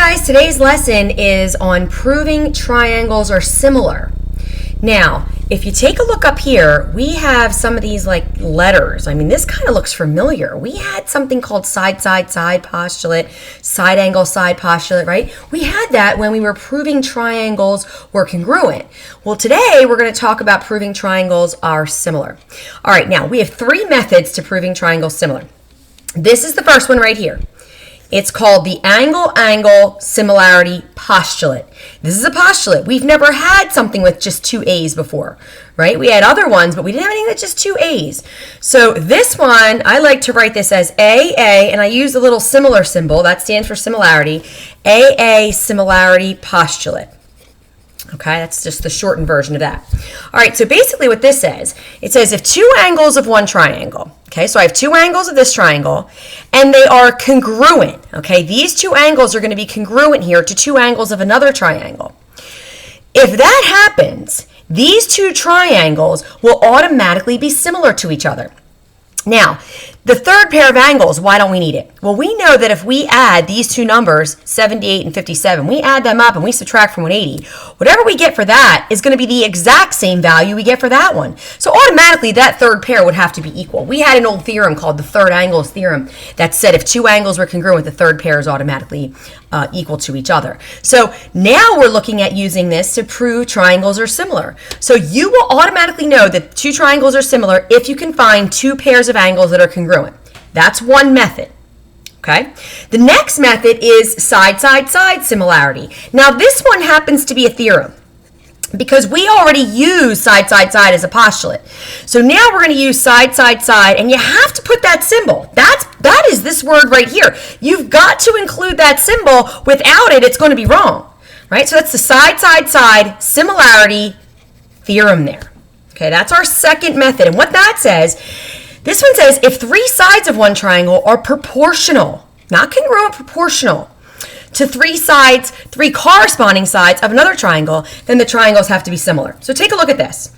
guys, today's lesson is on proving triangles are similar. Now, if you take a look up here, we have some of these like letters. I mean, this kind of looks familiar. We had something called side-side-side postulate, side-angle-side postulate, right? We had that when we were proving triangles were congruent. Well, today we're going to talk about proving triangles are similar. All right, now we have three methods to proving triangles similar. This is the first one right here. It's called the angle-angle similarity postulate. This is a postulate. We've never had something with just two A's before, right? We had other ones, but we didn't have anything with just two A's. So this one, I like to write this as AA, and I use the little similar symbol. That stands for similarity. AA similarity postulate. Okay, that's just the shortened version of that. All right, so basically what this says, it says if two angles of one triangle, okay, so I have two angles of this triangle, and they are congruent, okay, these two angles are going to be congruent here to two angles of another triangle. If that happens, these two triangles will automatically be similar to each other. Now, the third pair of angles, why don't we need it? Well, we know that if we add these two numbers, 78 and 57, we add them up and we subtract from 180, whatever we get for that is going to be the exact same value we get for that one. So automatically, that third pair would have to be equal. We had an old theorem called the third angles theorem that said if two angles were congruent, the third pair is automatically equal to each other. So now we're looking at using this to prove triangles are similar. So you will automatically know that two triangles are similar if you can find two pairs of angles that are congruent. That's one method. Okay. The next method is side-side-side similarity. Now this one happens to be a theorem because we already use side-side-side as a postulate. So now we're going to use side-side-side, and you have to put that symbol. That is this word right here. You've got to include that symbol. Without it, it's going to be wrong. Right? So that's the side-side-side similarity theorem there. Okay, that's our second method. And what that says, this one says if three sides of one triangle are proportional, not congruent, proportional, to three corresponding sides of another triangle, then the triangles have to be similar. So take a look at this.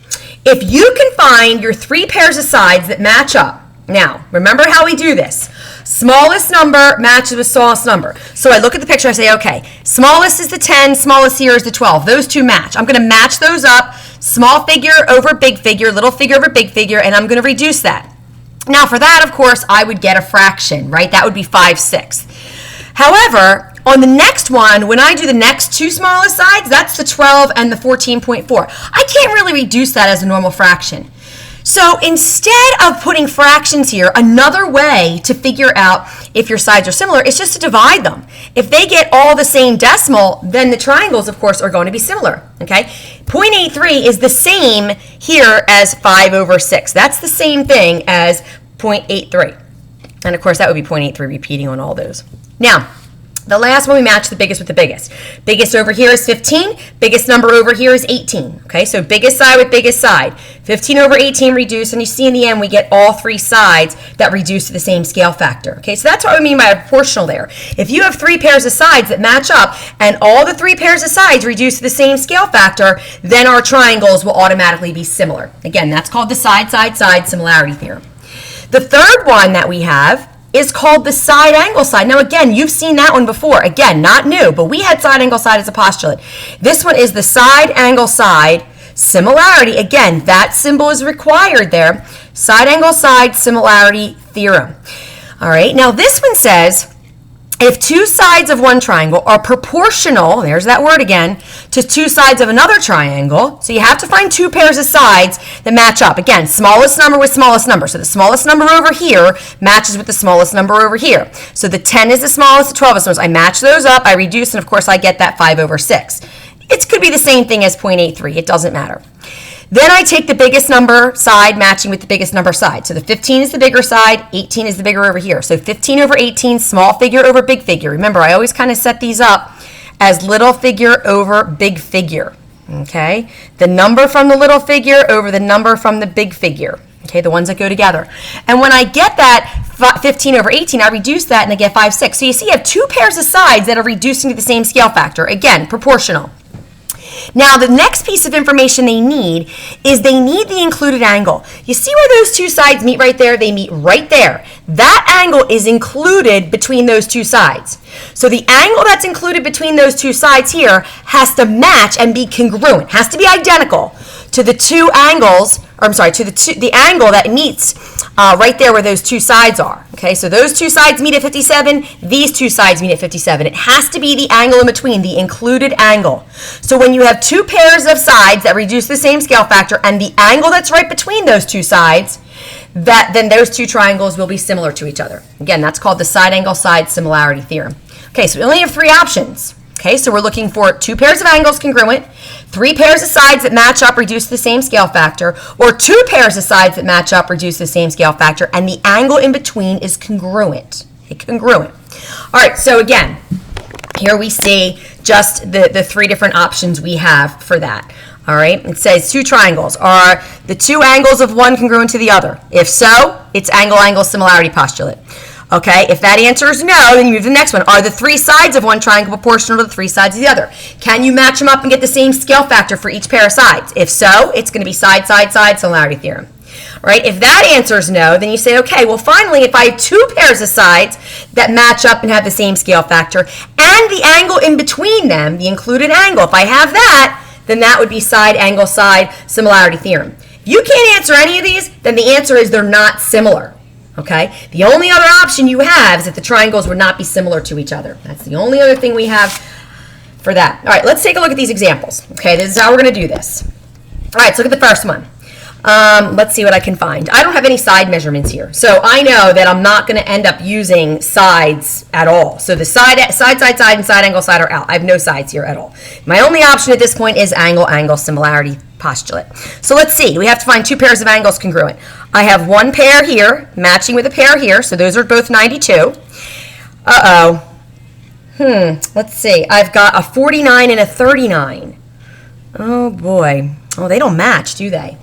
If you can find your three pairs of sides that match up, now remember how we do this. Smallest number matches with smallest number. So I look at the picture, I say, okay, smallest is the 10, smallest here is the 12. Those two match. I'm going to match those up, small figure over big figure, little figure over big figure, and I'm going to reduce that. Now for that, of course, I would get a fraction, right? That would be 5/6. However, on the next one, when I do the next two smallest sides, that's the 12 and the 14.4. I can't really reduce that as a normal fraction. So instead of putting fractions here, another way to figure out if your sides are similar is just to divide them. If they get all the same decimal, then the triangles, of course, are going to be similar. Okay, 0.83 is the same here as 5/6. That's the same thing as 0.83. And of course, that would be 0.83 repeating on all those. Now, the last one, we match the biggest with the biggest. Biggest over here is 15. Biggest number over here is 18. Okay, so biggest side with biggest side. 15 over 18 reduce, and you see in the end we get all three sides that reduce to the same scale factor. Okay, so that's what we mean by a proportional there. If you have three pairs of sides that match up and all the three pairs of sides reduce to the same scale factor, then our triangles will automatically be similar. Again, that's called the side-side-side similarity theorem. The third one that we have is called the side-angle side. Now again, you've seen that one before. Again, not new, but we had side-angle side as a postulate. This one is the side-angle side similarity. Again, that symbol is required there. Side-angle side similarity theorem. All right, now this one says if two sides of one triangle are proportional, there's that word again, to two sides of another triangle, so you have to find two pairs of sides that match up. Again, smallest number with smallest number. So the smallest number over here matches with the smallest number over here. So the 10 is the smallest, the 12 is the smallest. I match those up, I reduce, and of course I get that 5/6. It could be the same thing as 0.83. It doesn't matter. Then I take the biggest number side matching with the biggest number side. So the 15 is the bigger side, 18 is the bigger over here. So 15 over 18, small figure over big figure. Remember, I always kind of set these up as little figure over big figure. Okay? The number from the little figure over the number from the big figure. Okay, the ones that go together. And when I get that 15 over 18, I reduce that and I get 5/6. So you see I have two pairs of sides that are reducing to the same scale factor. Again, proportional. Now, the next piece of information they need is they need the included angle. You see where those two sides meet right there? They meet right there. That angle is included between those two sides. So the angle that's included between those two sides here has to match and be congruent, has to be identical to the two angles, or I'm sorry, to the angle that meets right there where those two sides are. Okay, so those two sides meet at 57, these two sides meet at 57. It has to be the angle in between, the included angle. So when you have two pairs of sides that reduce the same scale factor and the angle that's right between those two sides, then those two triangles will be similar to each other. Again, that's called the side-angle-side similarity theorem. Okay, so we only have three options. Okay, so we're looking for two pairs of angles congruent, three pairs of sides that match up, reduce the same scale factor, or two pairs of sides that match up, reduce the same scale factor, and the angle in between is congruent. Okay, congruent. All right, so again, here we see just the three different options we have for that. All right, it says two triangles. Are the two angles of one congruent to the other? If so, it's angle-angle similarity postulate. Okay, if that answer is no, then you move to the next one. Are the three sides of one triangle proportional to the three sides of the other? Can you match them up and get the same scale factor for each pair of sides? If so, it's going to be side-side-side similarity theorem. All right, if that answer is no, then you say, okay, well, finally, if I have two pairs of sides that match up and have the same scale factor, and the angle in between them, the included angle, if I have that, then that would be side-angle-side similarity theorem. If you can't answer any of these, then the answer is they're not similar. Okay? The only other option you have is that the triangles would not be similar to each other. That's the only other thing we have for that. All right, let's take a look at these examples. Okay, this is how we're going to do this. All right, so look at the first one. Let's see what I can find. I don't have any side measurements here, so I know that I'm not going to end up using sides at all. So the side, and side angle side are out. I have no sides here at all. My only option at this point is angle-angle similarity postulate. So let's see. We have to find two pairs of angles congruent. I have one pair here matching with a pair here, so those are both 92. Let's see. I've got a 49 and a 39. Oh boy. Oh, they don't match, do they?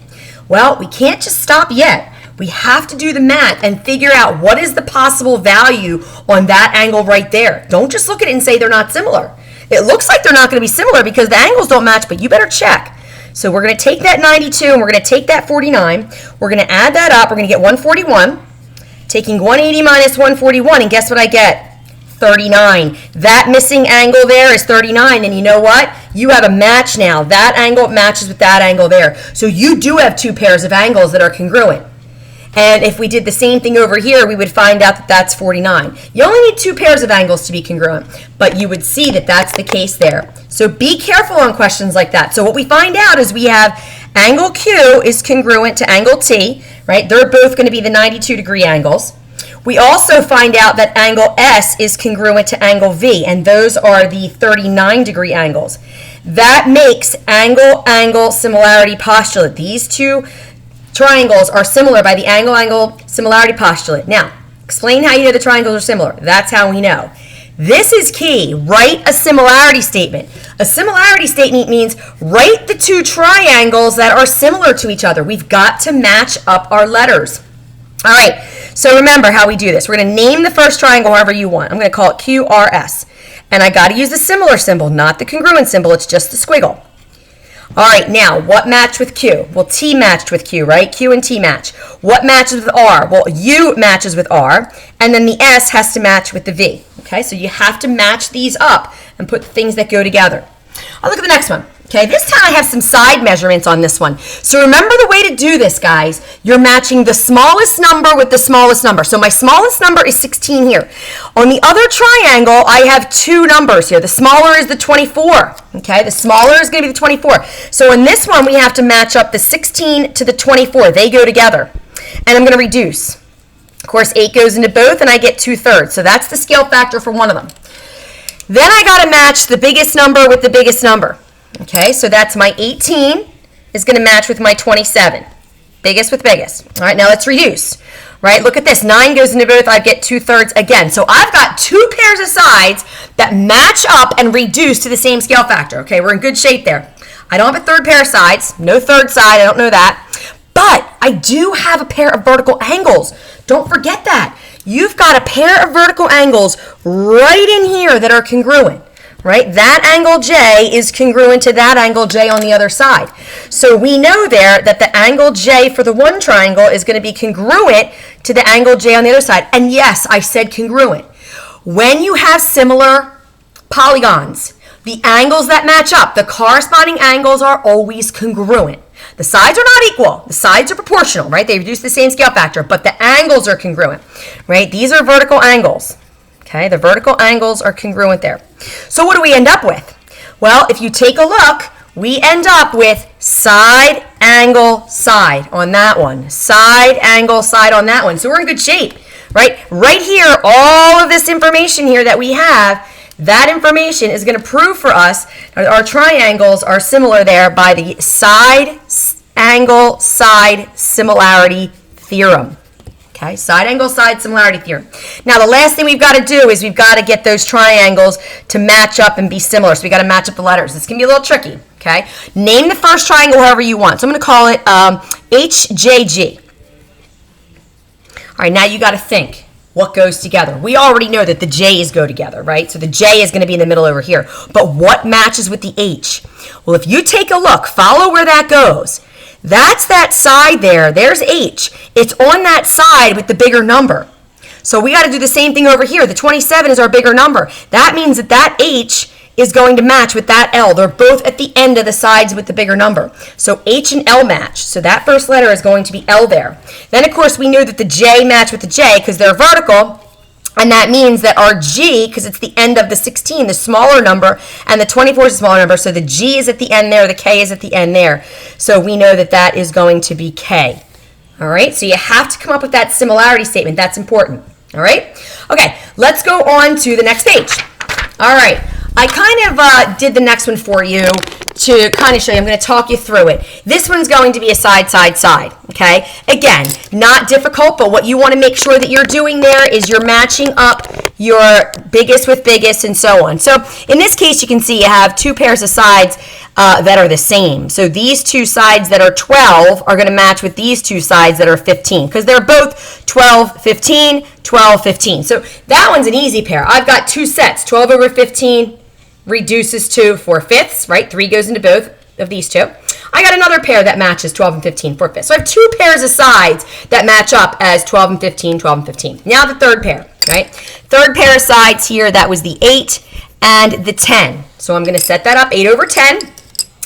Well, we can't just stop yet. We have to do the math and figure out what is the possible value on that angle right there. Don't just look at it and say they're not similar. It looks like they're not going to be similar because the angles don't match, but you better check. So we're going to take that 92 and we're going to take that 49. We're going to add that up. We're going to get 141. Taking 180 minus 141, and guess what I get? 39. That missing angle there is 39, and you know what? You have a match now. That angle matches with that angle there. So you do have two pairs of angles that are congruent. And if we did the same thing over here, we would find out that that's 49. You only need two pairs of angles to be congruent, but you would see that that's the case there. So be careful on questions like that. So what we find out is we have angle Q is congruent to angle T, right? They're both going to be the 92-degree angles. We also find out that angle S is congruent to angle V, and those are the 39-degree angles. That makes angle-angle similarity postulate. These two triangles are similar by the angle-angle similarity postulate. Now, explain how you know the triangles are similar. That's how we know. This is key. Write a similarity statement. A similarity statement means write the two triangles that are similar to each other. We've got to match up our letters. All right, so remember how we do this. We're going to name the first triangle however you want. I'm going to call it QRS. And I got to use the similar symbol, not the congruent symbol. It's just the squiggle. All right, now, what matched with Q? Well, T matched with Q, right? Q and T match. What matches with R? Well, U matches with R, and then the S has to match with the V. Okay, so you have to match these up and put things that go together. I'll look at the next one. Okay, this time I have some side measurements on this one. So remember the way to do this, guys. You're matching the smallest number with the smallest number. So my smallest number is 16 here. On the other triangle, I have two numbers here. The smaller is the 24. Okay, the smaller is going to be the 24. So in this one, we have to match up the 16 to the 24. They go together. And I'm going to reduce. Of course, 8 goes into both, and I get 2/3. So that's the scale factor for one of them. Then I got to match the biggest number with the biggest number. Okay, so that's my 18 is going to match with my 27. Biggest with biggest. All right, now let's reduce. Right, look at this. 9 goes into both. I get 2/3 again. So I've got two pairs of sides that match up and reduce to the same scale factor. Okay, we're in good shape there. I don't have a third pair of sides. No third side. I don't know that. But I do have a pair of vertical angles. Don't forget that. You've got a pair of vertical angles right in here that are congruent. right? That angle J is congruent to that angle J on the other side. So we know there that the angle J for the one triangle is going to be congruent to the angle J on the other side. And yes, I said congruent. When you have similar polygons, the angles that match up, the corresponding angles are always congruent. The sides are not equal. The sides are proportional, right? They reduce the same scale factor, but the angles are congruent, right? These are vertical angles. Okay, the vertical angles are congruent there. So what do we end up with? Well, if you take a look, we end up with side, angle, side on that one. Side, angle, side on that one. So we're in good shape, right? Right here, all of this information here that we have, that information is going to prove for us that our triangles are similar there by the side, angle, side similarity theorem. Okay, side angle, side similarity theorem. Now, the last thing we've got to do is we've got to get those triangles to match up and be similar. So we've got to match up the letters. This can be a little tricky, okay? Name the first triangle however you want. So I'm going to call it HJG. All right, now you got to think what goes together. We already know that the J's go together, right? So the J is going to be in the middle over here. But what matches with the H? Well, if you take a look, follow where that goes. That's that side there. There's H. It's on that side with the bigger number. So we got to do the same thing over here. The 27 is our bigger number. That means that that H is going to match with that L. They're both at the end of the sides with the bigger number. So H and L match. So that first letter is going to be L there. Then, of course, we know that the J match with the J because they're vertical. And that means that our G, because it's the end of the 16, the smaller number, and the 24 is a smaller number, so the G is at the end there, the K is at the end there. So we know that that is going to be K. All right, so you have to come up with that similarity statement. That's important. All right? Okay, let's go on to the next page. All right, I kind of did the next one for you to kind of show you. I'm going to talk you through it. This one's going to be a side, side, side, okay? Again, not difficult, but what you want to make sure that you're doing there is you're matching up your biggest with biggest and so on. So in this case, you can see you have two pairs of sides that are the same. So these two sides that are 12 are going to match with these two sides that are 15 because they're both 12, 15, 12, 15. So that one's an easy pair. I've got two sets, 12 over 15 reduces to 4/5, right? 3 goes into both of these two. I got another pair that matches 12 and 15, 4/5. So I have two pairs of sides that match up as 12 and 15, 12 and 15. Now the third pair, right? Third pair of sides here, that was the 8 and the 10. So I'm going to set that up, 8 over 10,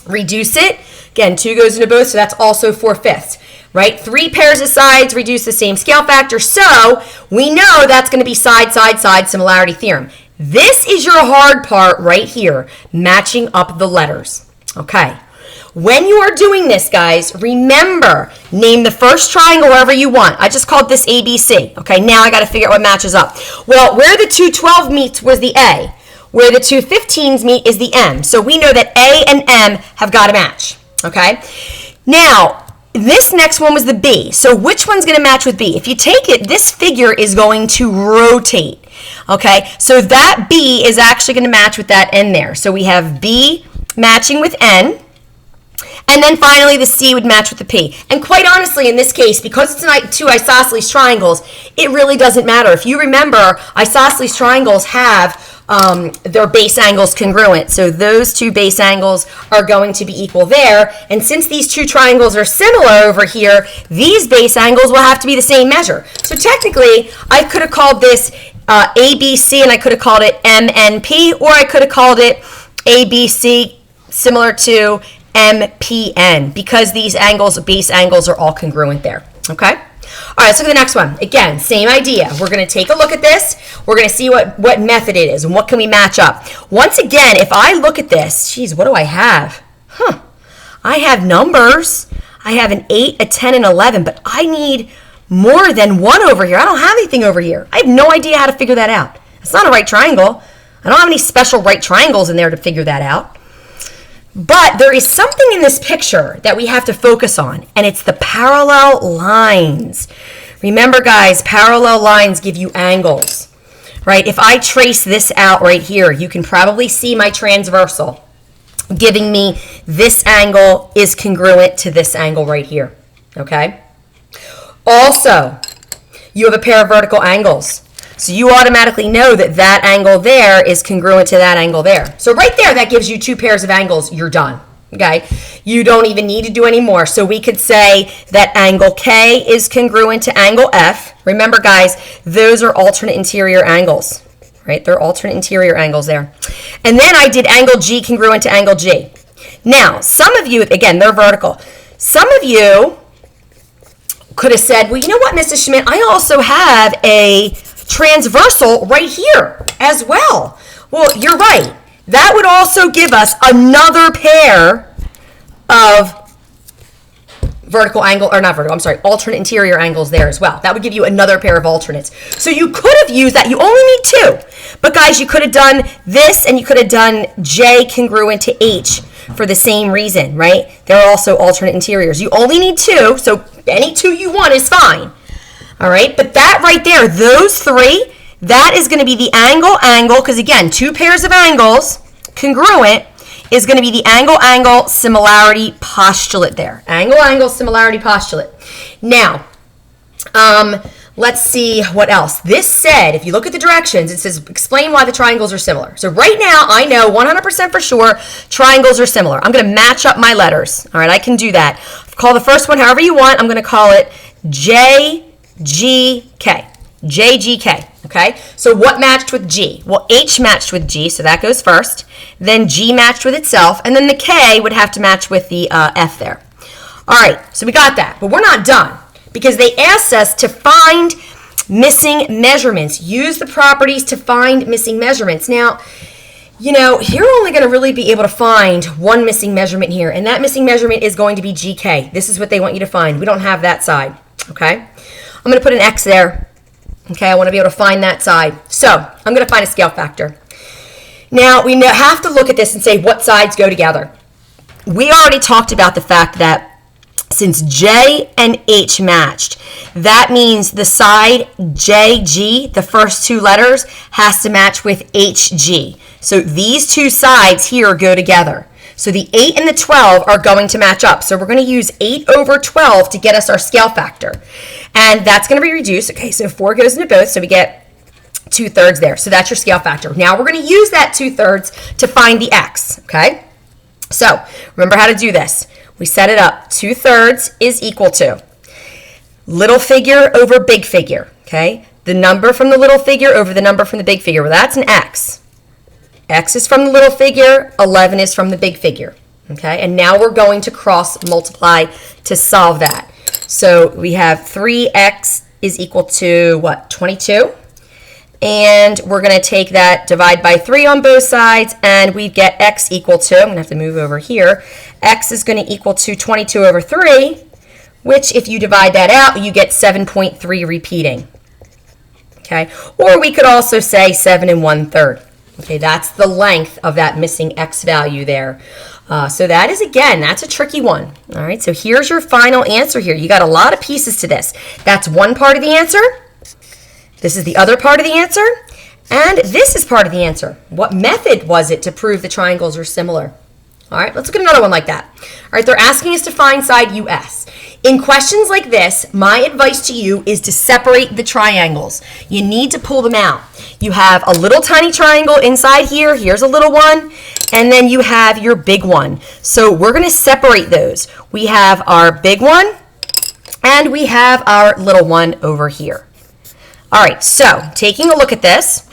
reduce it. Again, 2 goes into both, so that's also 4/5, right? 3 pairs of sides reduce the same scale factor, so we know that's going to be side, side, side similarity theorem. This is your hard part right here, matching up the letters, okay? When you are doing this, guys, remember, name the first triangle wherever you want. I just called this ABC, okay? Now I got to figure out what matches up. Well, where the two 12 meets was the A. Where the two 15s meet is the M. So we know that A and M have got to match, okay? Now, this next one was the B. So which one's going to match with B? If you take it, this figure is going to rotate. Okay, so that B is actually going to match with that N there. So we have B matching with N, and then finally the C would match with the P. And quite honestly, in this case, because it's two isosceles triangles, it really doesn't matter. If you remember, isosceles triangles have their base angles congruent. So those two base angles are going to be equal there. And since these two triangles are similar over here, these base angles will have to be the same measure. So technically, I could have called this ABC and I could have called it MNP, or I could have called it ABC similar to MPN because these angles, base angles, are all congruent there. Okay? All right, let's look at the next one. Again, same idea. We're going to take a look at this. We're going to see what method it is and what can we match up. Once again, if I look at this, geez, what do I have? I have numbers. I have an 8, a 10, and 11, but I need more than 1 over here. I don't have anything over here. I have no idea how to figure that out. It's not a right triangle. I don't have any special right triangles in there to figure that out. But there is something in this picture that we have to focus on, and it's the parallel lines. Remember, guys, parallel lines give you angles, right? If I trace this out right here, you can probably see my transversal giving me this angle is congruent to this angle right here, okay? Also, you have a pair of vertical angles. So you automatically know that that angle there is congruent to that angle there. So right there, that gives you two pairs of angles. You're done. Okay, you don't even need to do any more. So we could say that angle K is congruent to angle F. Remember, guys, those are alternate interior angles, right? They're alternate interior angles there. And then I did angle G congruent to angle G. Now, some of you, again, they're vertical. Some of you could have said, well, you know what, Mrs. Schmidt, I also have a transversal right here as well. Well, you're right. That would also give us another pair of alternate interior angles there as well. That would give you another pair of alternates. So you could have used that. You only need two. But guys, you could have done this and you could have done J congruent to H for the same reason, right? They're also alternate interiors. You only need two, so any two you want is fine. All right, but that right there, those three, that is going to be the angle, because again, two pairs of angles, congruent, is going to be the angle, similarity postulate there. Angle, similarity postulate. Now, let's see what else. This said, if you look at the directions, it says, explain why the triangles are similar. So right now, I know 100% for sure triangles are similar. I'm going to match up my letters. All right, I can do that. Call the first one however you want. I'm going to call it JGK. JGK, okay? So what matched with G? Well, H matched with G, so that goes first. Then G matched with itself, and then the K would have to match with the F there. All right, so we got that, but we're not done because they asked us to find missing measurements. Use the properties to find missing measurements. Now, you know, you're only going to really be able to find one missing measurement here, and that missing measurement is going to be GK. This is what they want you to find. We don't have that side, okay? I'm going to put an X there. Okay, I want to be able to find that side. So I'm going to find a scale factor. Now, we have to look at this and say what sides go together. We already talked about the fact that since J and H matched, that means the side JG, the first two letters, has to match with HG. So these two sides here go together. So the 8 and the 12 are going to match up. So we're going to use 8 over 12 to get us our scale factor. And that's going to be reduced. Okay, so 4 goes into both, so we get 2/3 there. So that's your scale factor. Now we're going to use that 2/3 to find the X, okay? So remember how to do this. We set it up. 2/3 is equal to little figure over big figure, okay? The number from the little figure over the number from the big figure. Well, that's an X. X is from the little figure, 11 is from the big figure, okay? And now we're going to cross multiply to solve that. So we have 3x is equal to, what, 22? And we're going to take that, divide by 3 on both sides, and we get x equal to, I'm going to have to move over here, x is going to equal to 22 over 3, which if you divide that out, you get 7.3 repeating, okay? Or we could also say 7 1/3. Okay, that's the length of that missing x value there. So that is, again, that's a tricky one. All right, so here's your final answer here. You got a lot of pieces to this. That's one part of the answer. This is the other part of the answer. And this is part of the answer. What method was it to prove the triangles are similar? All right, let's look at another one like that. All right, they're asking us to find side US. In questions like this, my advice to you is to separate the triangles. You need to pull them out. You have a little tiny triangle inside here. Here's a little one. And then you have your big one. So we're going to separate those. We have our big one, and we have our little one over here. All right, so taking a look at this.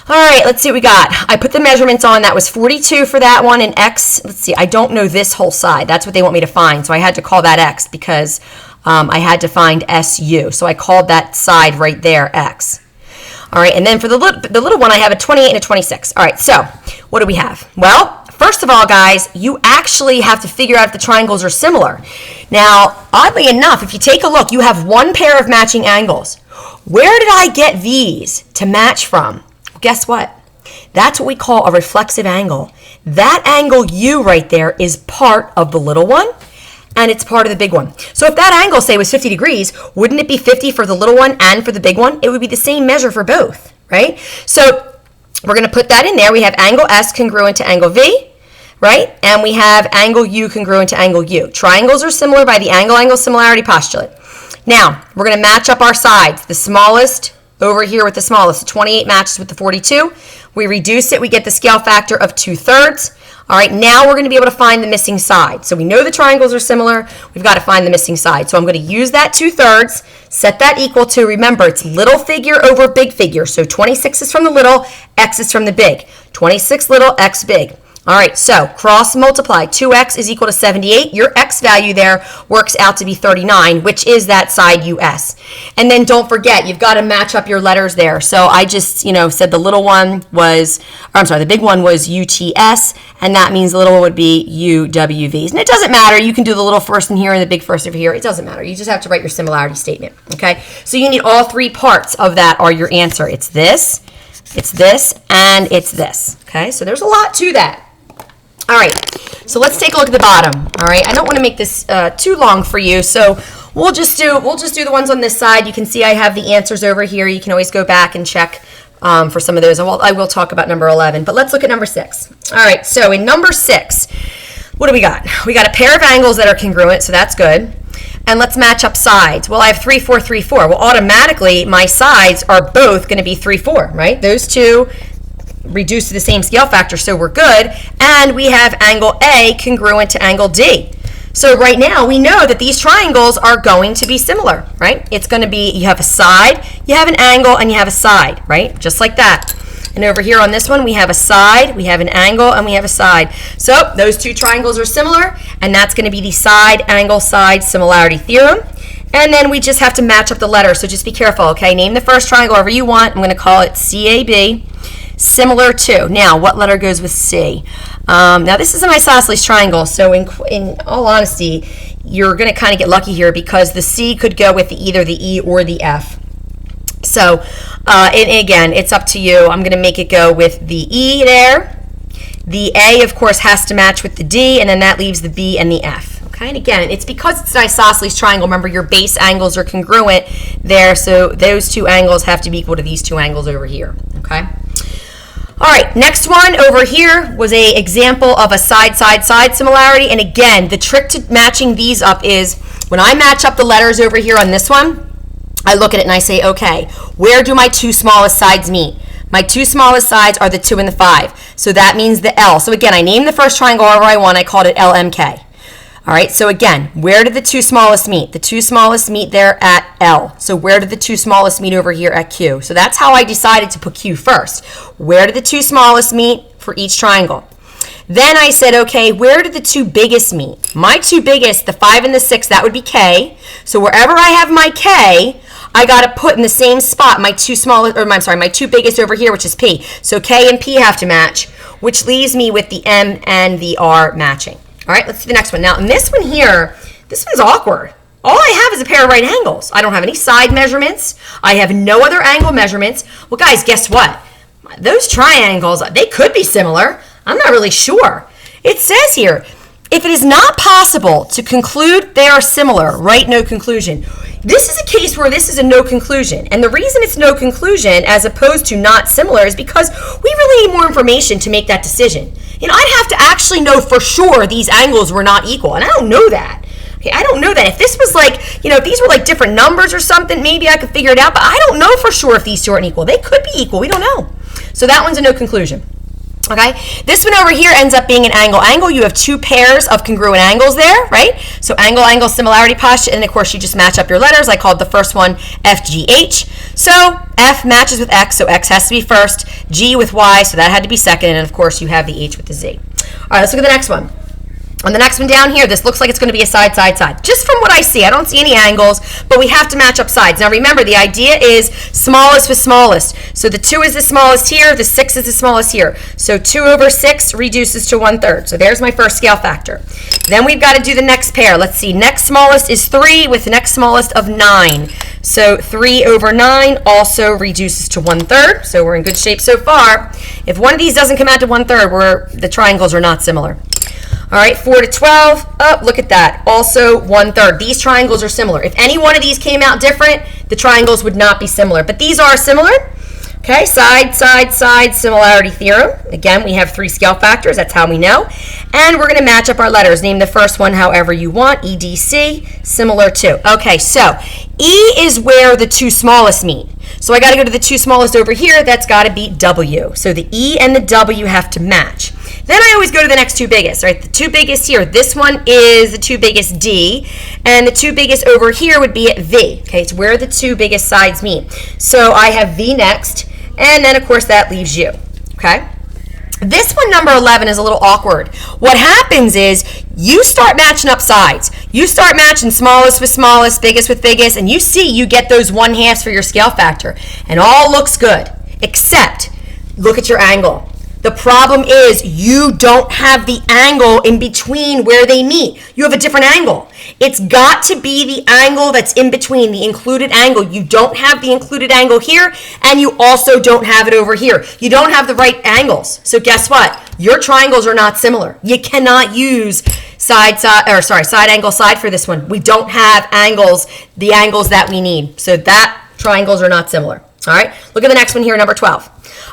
All right, let's see what we got. I put the measurements on. That was 42 for that one, and X, let's see, I don't know this whole side. That's what they want me to find, so I had to call that X because I had to find SU. So I called that side right there X. All right, and then for the little one, I have a 28 and a 26. All right, so what do we have? Well, first of all, guys, you actually have to figure out if the triangles are similar. Now, oddly enough, if you take a look, you have one pair of matching angles. Where did I get these to match from? Guess what? That's what we call a reflexive angle. That angle U right there is part of the little one, and it's part of the big one. So if that angle, say, was 50 degrees, wouldn't it be 50 for the little one and for the big one? It would be the same measure for both, right? So we're going to put that in there. We have angle S congruent to angle V, right? And we have angle U congruent to angle U. Triangles are similar by the angle-angle similarity postulate. Now, we're going to match up our sides. The smallest over here with the smallest. So 28 matches with the 42. We reduce it. We get the scale factor of 2/3. All right, now we're going to be able to find the missing side. So we know the triangles are similar. We've got to find the missing side. So I'm going to use that 2/3, set that equal to, remember, it's little figure over big figure. So 26 is from the little, x is from the big. 26 little, x big. All right, so cross multiply. 2x is equal to 78. Your x value there works out to be 39, which is that side US. And then don't forget, you've got to match up your letters there. So I just, said the little one was, the big one was UTS, and that means the little one would be UWVs. And it doesn't matter. You can do the little first in here and the big first over here. It doesn't matter. You just have to write your similarity statement, okay? So you need all three parts of that are your answer. It's this, and it's this, okay? So there's a lot to that. All right, so let's take a look at the bottom. All right, I don't want to make this too long for you, so we'll just do the ones on this side. You can see I have the answers over here. You can always go back and check for some of those. I will talk about number 11, but let's look at number 6. All right, so in number 6, what do we got? We got a pair of angles that are congruent, so that's good. And let's match up sides. Well, I have 3, 4, 3, 4. Well, automatically, my sides are both going to be 3, 4, right? Those two reduced to the same scale factor, so we're good. And we have angle A congruent to angle D. So right now, we know that these triangles are going to be similar, right? It's going to be, you have a side, you have an angle, and you have a side, right? Just like that. And over here on this one, we have a side, we have an angle, and we have a side. So those two triangles are similar, and that's going to be the side, angle, side similarity theorem. And then we just have to match up the letters, so just be careful, okay? Name the first triangle however you want. I'm going to call it CAB. Similar to. Now, what letter goes with C? Now, this is an isosceles triangle, so in all honesty, you're going to kind of get lucky here because the C could go with either the E or the F. So, again, it's up to you. I'm going to make it go with the E there. The A, of course, has to match with the D, and then that leaves the B and the F. Okay, and again, it's because it's an isosceles triangle. Remember, your base angles are congruent there, so those two angles have to be equal to these two angles over here. Okay. All right, next one over here was an example of a side-side-side similarity. And again, the trick to matching these up is when I match up the letters over here on this one, I look at it and I say, okay, where do my two smallest sides meet? My two smallest sides are the 2 and the 5. So that means the L. So again, I named the first triangle however I want. I called it LMK. All right, so again, where did the two smallest meet? The two smallest meet there at L. So where did the two smallest meet over here at Q? So that's how I decided to put Q first. Where did the two smallest meet for each triangle? Then I said, okay, where did the two biggest meet? My two biggest, the 5 and the 6, that would be K. So wherever I have my K, I got to put in the same spot my two smallest, or my two biggest over here, which is P. So K and P have to match, which leaves me with the M and the R matching. All right, let's see the next one. Now, in this one here, this one's awkward. All I have is a pair of right angles. I don't have any side measurements. I have no other angle measurements. Well, guys, guess what? Those triangles, they could be similar. I'm not really sure. It says here, if it is not possible to conclude they are similar, write no conclusion. This is a case where this is a no conclusion. And the reason it's no conclusion as opposed to not similar is because we really need more information to make that decision. I'd have to actually know for sure these angles were not equal, and I don't know that. Okay, I don't know that. If this was like, if these were like different numbers or something, maybe I could figure it out, but I don't know for sure if these two aren't equal. They could be equal. We don't know. So that one's a no conclusion. Okay, this one over here ends up being an angle-angle. You have two pairs of congruent angles there, right? So angle-angle similarity postulate, and of course you just match up your letters. I called the first one FGH. So F matches with X, so X has to be first. G with Y, so that had to be second, and of course you have the H with the Z. All right, let's look at the next one. On the next one down here, this looks like it's going to be a side-side-side. Just from what I see, I don't see any angles, but we have to match up sides. Now remember, the idea is smallest with smallest. So the 2 is the smallest here, the 6 is the smallest here. So 2 over 6 reduces to 1/3. So there's my first scale factor. Then we've got to do the next pair. Let's see, next smallest is 3 with the next smallest of 9. So 3 over 9 also reduces to 1/3. So we're in good shape so far. If one of these doesn't come out to 1/3, the triangles are not similar. All right, 4 to 12, oh, look at that, also 1/3. These triangles are similar. If any one of these came out different, the triangles would not be similar, but these are similar. Okay, side-side-side similarity theorem. Again, we have 3 scale factors, that's how we know. And we're going to match up our letters. Name the first one however you want. EDC, similar to. Okay, so E is where the two smallest meet. So I got to go to the two smallest over here. That's got to be W. So the E and the W have to match. Then I always go to the next two biggest, right? The two biggest here. This one is the two biggest D, and the two biggest over here would be at V. Okay, it's where the two biggest sides meet. So I have V next, and then of course that leaves U. Okay. This one, number 11, is a little awkward. What happens is you start matching up sides. You start matching smallest with smallest, biggest with biggest, and you see you get those 1/2 for your scale factor. And all looks good, except look at your angle. The problem is you don't have the angle in between where they meet. You have a different angle. It's got to be the angle that's in between, the included angle. You don't have the included angle here, and you also don't have it over here. You don't have the right angles. So guess what? Your triangles are not similar. You cannot use side angle side for this one. We don't have angles, the angles that we need. So that triangles are not similar. All right, look at the next one here, number 12.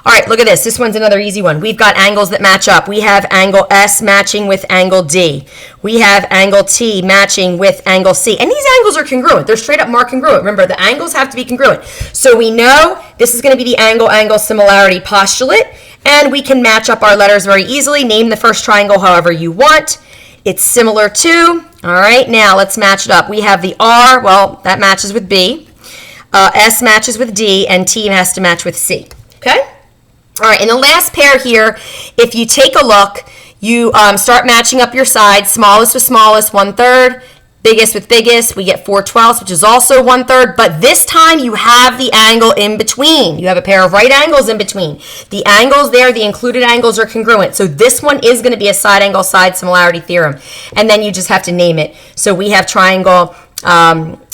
All right, look at this. This one's another easy one. We've got angles that match up. We have angle S matching with angle D. We have angle T matching with angle C. And these angles are congruent. They're straight up marked congruent. Remember, the angles have to be congruent. So we know this is going to be the angle-angle similarity postulate, and we can match up our letters very easily. Name the first triangle however you want. It's similar to. All right, now let's match it up. We have the R, well, that matches with B. S matches with D, and T has to match with C. Okay? All right, in the last pair here, if you take a look, you start matching up your sides. Smallest with smallest, 1/3. Biggest with biggest, we get 4/12, which is also 1/3. But this time you have the angle in between. You have a pair of right angles in between. The angles there, the included angles are congruent. So this one is going to be a side angle side similarity theorem. And then you just have to name it. So we have triangle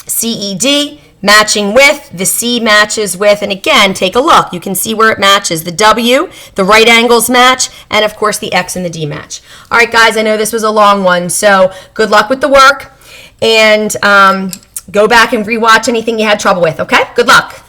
CED. Matching with, the C matches with, and again, take a look. You can see where it matches. The W, the right angles match, and of course the X and the D match. All right, guys, I know this was a long one, so good luck with the work, and go back and rewatch anything you had trouble with, okay? Good luck.